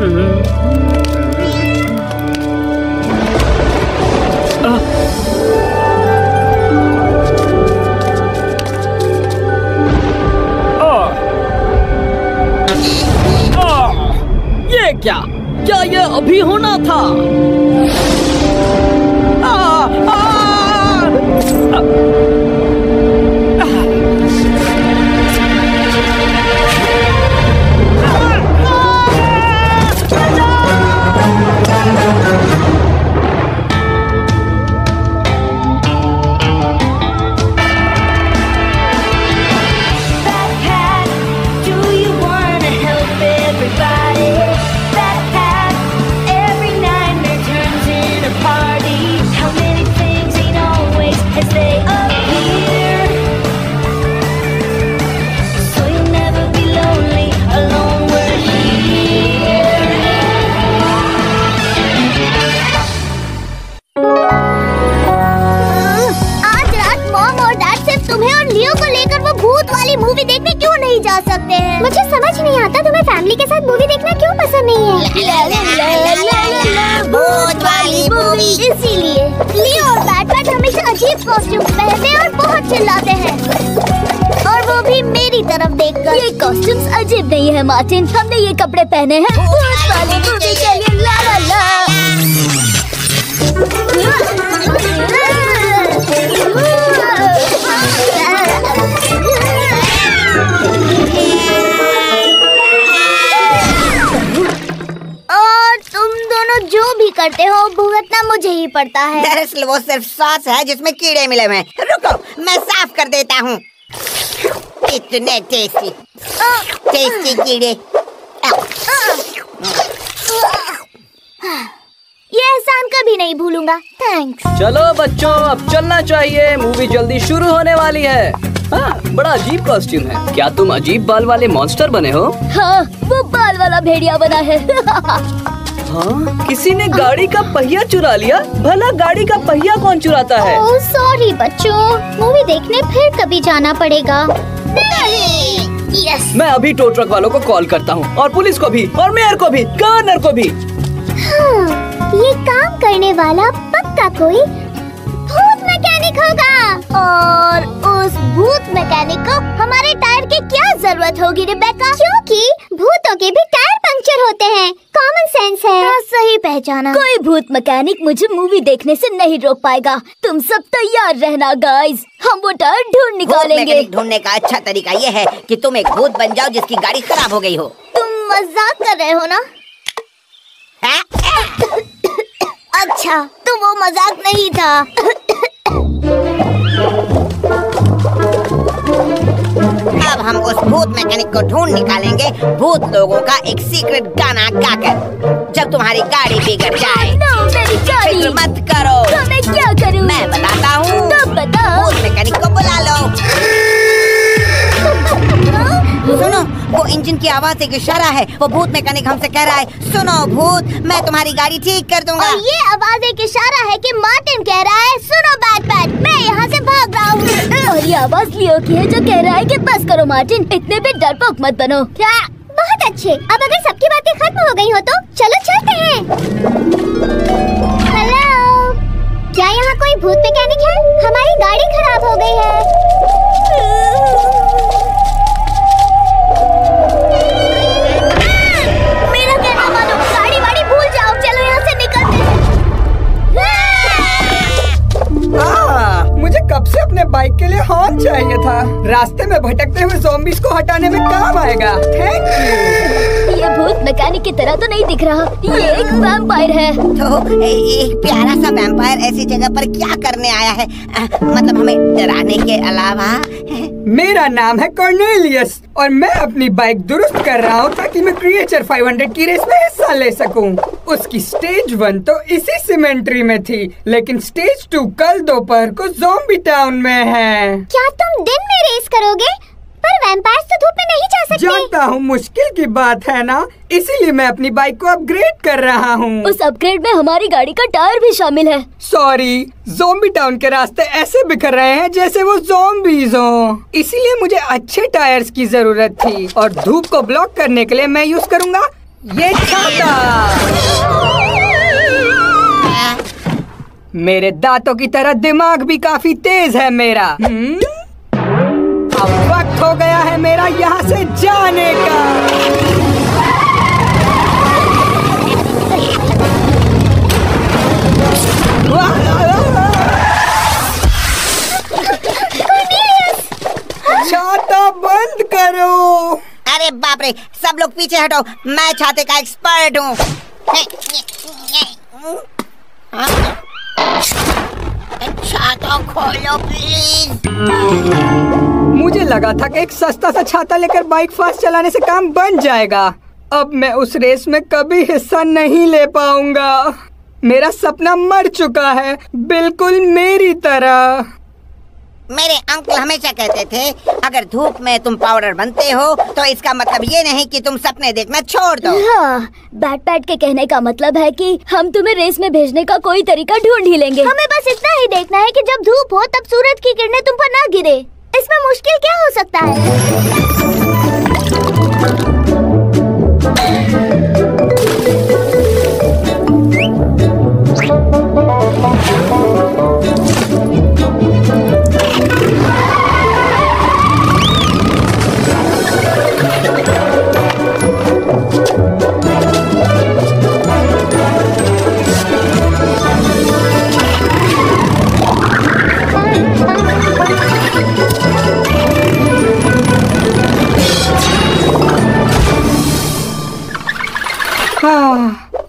ये क्या ये अभी होना था? मूवी देखने क्यों नहीं जा सकते हैं? मुझे समझ नहीं आता तुम्हें फैमिली के साथ मूवी देखना क्यों पसंद नहीं है? भूत वाली मूवी। इसीलिए लियो और बैट हमेशा अजीब कॉस्ट्यूम पहनते और बहुत चिल्लाते हैं, और वो भी मेरी तरफ देखकर। ये कॉस्ट्यूम्स अजीब नहीं है मार्टिन, हमने ये कपड़े पहने हैं भूत वाली मूवी के लिए। ला ला ला। जो भी करते हो भुगतना मुझे ही पड़ता है। दरअसल वो सिर्फ सॉस है जिसमें कीड़े मिले हुए हैं। रुको मैं साफ कर देता हूँ। इतने टेस्टी कीड़े। ये एहसान कभी नहीं भूलूंगा। थैंक्स। चलो बच्चों अब चलना चाहिए, मूवी जल्दी शुरू होने वाली है। हाँ, बड़ा अजीब कॉस्ट्यूम है। क्या तुम अजीब बाल वाले मॉन्स्टर बने हो? हाँ, वो बाल वाला भेड़िया बना है। हाँ, किसी ने गाड़ी का पहिया चुरा लिया। भला गाड़ी का पहिया कौन चुराता है? ओह सॉरी बच्चों, मूवी देखने फिर कभी जाना पड़ेगा। यस। मैं अभी टो ट्रक वालों को कॉल करता हूँ, और पुलिस को भी, और मेयर को भी, गवर्नर को भी। हाँ, ये काम करने वाला पक्का कोई भूत मैकेनिक होगा, और उस भूत मैकेनिक को हमारे टायर की क्या जरूरत होगी रिबेका? क्योंकि भूतों के भी टायर पंक्चर होते हैं। कॉमन सेंस है। हाँ, सही पहचाना। कोई भूत मैकेनिक मुझे मूवी देखने से नहीं रोक पाएगा। तुम सब तैयार रहना गाइस, हम वो टायर ढूंढ निकालेंगे। ढूंढने का अच्छा तरीका ये है कि तुम एक भूत बन जाओ जिसकी गाड़ी खराब हो गई हो। तुम मजाक कर रहे हो ना? अच्छा, तो वो मजाक नहीं था। अब हम उस भूत मैकेनिक को ढूंढ निकालेंगे भूत लोगों का एक सीक्रेट गाना गाकर। जब तुम्हारी गाड़ी बिगड़ जाए मेरी गाड़ी। फिक्र मत करो। तो मैं क्या करूं? मैं बताता हूँ। तब बताओ। भूत मैकेनिक को बुला लो। सुनो, वो इंजन की आवाज एक इशारा है। वो भूत मैकेनिक हमसे कह रहा है, सुनो भूत, मैं तुम्हारी गाड़ी ठीक कर दूंगा। और ये आवाज एक इशारा है कि मार्टिन कह रहा है, सुनो बैट, मैं यहाँ से भाग रहा हूँ। और ये आवाज लियो की है जो कह रहा है कि बस करो मार्टिन, इतने भी डरपोक मत बनो। क्या? बहुत अच्छे। अब अगर सबकी बातें खत्म हो गई हो तो चलो चलते हैं। हेलो, क्या यहाँ कोई भूत मैकेनिक है? हमारी गाड़ी खराब हो गई है। मेरा कहना मानो, गाड़ी वाड़ी भूल जाओ, चलो यहाँ से निकलते हैं। मुझे कब से अपने बाइक के लिए हॉर्न चाहिए था। रास्ते में भटकते हुए ज़ॉम्बीज़ को हटाने में काम आएगा। Thank you. ये भूत मैकेनिक की तरह तो नहीं दिख रहा, ये एक वैम्पायर है। तो एक प्यारा सा वैम्पायर ऐसी जगह पर क्या करने आया है? मतलब हमें डराने के अलावा। मेरा नाम है कॉर्नेलियस और मैं अपनी बाइक दुरुस्त कर रहा हूँ ताकि मैं क्रिएचर 500 की रेस में हिस्सा ले सकूं। उसकी स्टेज 1 तो इसी सीमेंट्री में थी, लेकिन स्टेज 2 कल दोपहर को ज़ॉम्बी टाउन में है। क्या तुम दिन में रेस करोगे? पर वैम्पायर्स तो धूप में नहीं जा सकते। जानता हूँ, मुश्किल की बात है ना, इसीलिए मैं अपनी बाइक को अपग्रेड कर रहा हूँ। उस अपग्रेड में हमारी गाड़ी का टायर भी शामिल है। सॉरी, ज़ॉम्बी टाउन के रास्ते ऐसे बिखर रहे हैं जैसे वो ज़ॉम्बीज़ हों। इसीलिए मुझे अच्छे टायर्स की जरूरत थी और धूप को ब्लॉक करने के लिए मैं यूज करूँगा ये छाता। मेरे दांतों की तरह दिमाग भी काफी तेज है मेरा। अब वक्त हो गया है मेरा यहाँ से जाने का। छाता बंद करो। अरे बाप रे, सब लोग पीछे हटो, मैं छाते का एक्सपर्ट हूँ। छाता खोलो प्लीज। मुझे लगा था कि एक सस्ता सा छाता लेकर बाइक फास्ट चलाने से काम बन जाएगा। अब मैं उस रेस में कभी हिस्सा नहीं ले पाऊंगा। मेरा सपना मर चुका है, बिल्कुल मेरी तरह। मेरे अंकल हमेशा कहते थे, अगर धूप में तुम पाउडर बनते हो तो इसका मतलब ये नहीं कि तुम सपने देखना छोड़ दो। हाँ, बैट के कहने का मतलब है कि हम तुम्हें रेस में भेजने का कोई तरीका ढूंढ ही लेंगे। हमें बस इतना ही देखना है कि जब धूप हो तब सूरज की किरणें तुम पर ना गिरे। इसमें मुश्किल क्या हो सकता है?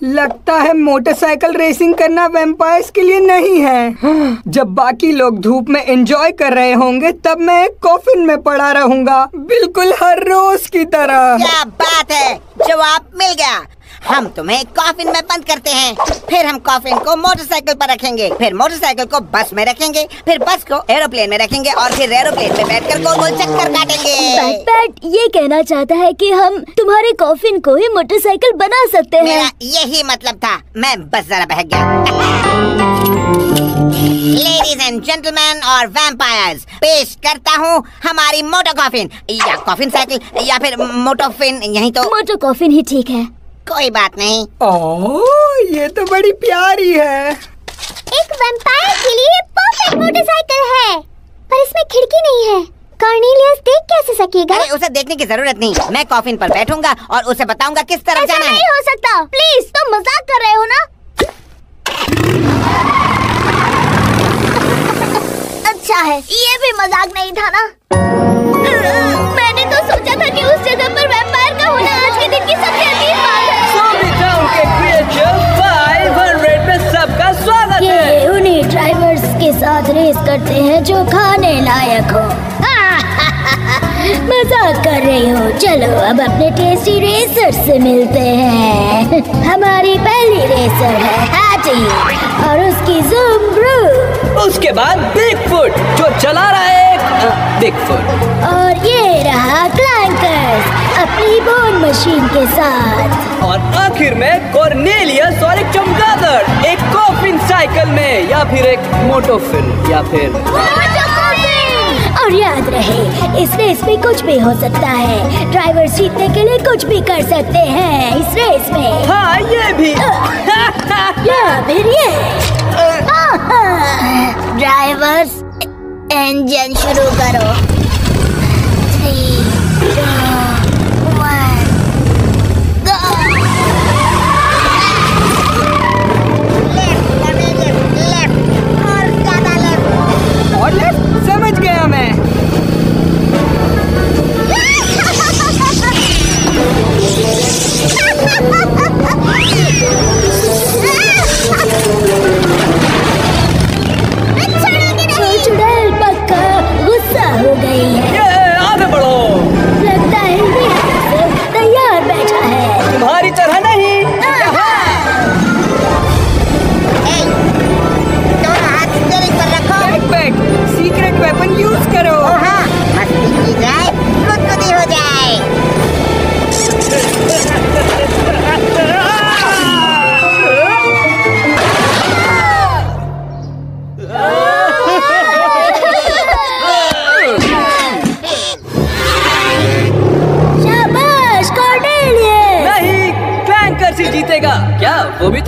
लगता है मोटरसाइकिल रेसिंग करना वैम्पायर्स के लिए नहीं है। जब बाकी लोग धूप में एंजॉय कर रहे होंगे तब मैं एक कॉफिन में पड़ा रहूंगा, बिल्कुल हर रोज की तरह। क्या बात है, जवाब मिल गया। हम तुम्हें कॉफिन में बंद करते हैं, फिर हम कॉफिन को मोटरसाइकिल पर रखेंगे, फिर मोटरसाइकिल को बस में रखेंगे, फिर बस को एरोप्लेन में रखेंगे और फिर एरोप्लेन में बैठकर गोल गोल चक्कर काटेंगे। बैट ये कहना चाहता है कि हम तुम्हारे कॉफिन को ही मोटरसाइकिल बना सकते हैं। मेरा यही मतलब था, मैं बस जरा बहक गया। लेडीज एंड जेंटलमैन और वैम्पायर्स, पेश करता हूँ हमारी मोटो कॉफिन या कॉफिन साइकिल या फिर मोटोफिन। यही तो मोटो कॉफिन ही ठीक है। कोई बात नहीं। ओह, ये तो बड़ी प्यारी है। एक वैम्पायर के लिए परफेक्ट मोटरसाइकिल है, पर इसमें खिड़की नहीं है। कॉर्नेलियस देख कैसे सकेगा? अरे उसे देखने की जरूरत नहीं, मैं कॉफिन पर बैठूंगा और उसे बताऊंगा किस तरफ जाना है। नहीं हो सकता, प्लीज, तुम मजाक कर रहे हो ना? अच्छा है, ये भी मजाक नहीं था ना? मैंने तो सोचा था कि उस जगह पर वैम्पायर का होना आज के दिन की सबसे अजीब बात है। के क्रिएचर 500 में सबका स्वागत है। ये उन्हीं ड्राइवर्स के साथ रेस करते हैं जो खाने लायक हो। मजाक कर रही हो। चलो अब अपने टेस्टी रेसर से मिलते हैं। हमारी पहली रेसर है हैटी और उसकी ज़ूम ब्रू। उसके बाद बिगफुट जो चला रहा है बिगफुट। और ये रहा क्लैंकर्स अपनी बोन मशीन के साथ। और आखिर में कॉर्नेलियस और एक चमगादड़ एक कॉफिन साइकिल में, या फिर एक मोटोफिन, या फिर और याद रहे, इस रेस में कुछ भी हो सकता है। ड्राइवर जीतने के लिए कुछ भी कर सकते हैं इस रेस में। हाँ, ये भी। या फिर ये। ड्राइवर्स, इंजन शुरू करो। 3, 2, 1, go! लेफ्ट और ज्यादा लेफ्ट। और लेफ्ट, समझ गया मैं। चुड़ैल पक्का गुस्सा हो गई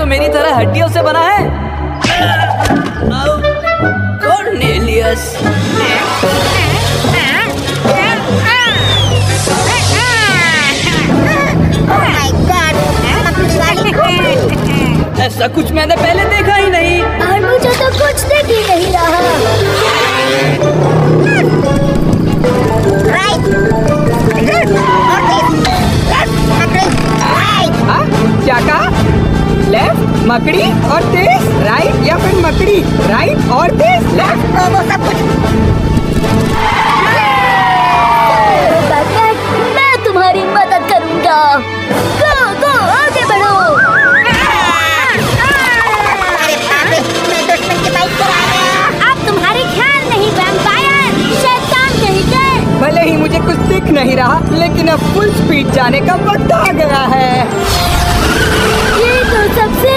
तो मेरी तरह हड्डियों से बना है। कॉर्नेलियस। ऐसा कुछ मैंने पहले देखा ही नहीं। और मुझे तो कुछ दिख ही नहीं रहा। हाँ? क्या कहा? लेफ्ट मकड़ी और तेज राइट, या फिर मकड़ी राइट और तेज लेफ्ट? वो सब कुछ मैं तुम्हारी मदद करूंगा। गो गो आगे बढ़ो। अरे बाप रे, मैं दुश्मन की बाइक पर आ गया। अब तुम्हारे ख्याल नहीं वैम्पायर, शैतान कहीं गए। भले ही मुझे कुछ दिख नहीं रहा, लेकिन अब फुल स्पीड जाने का वक्त आ गया है। ये तो सबसे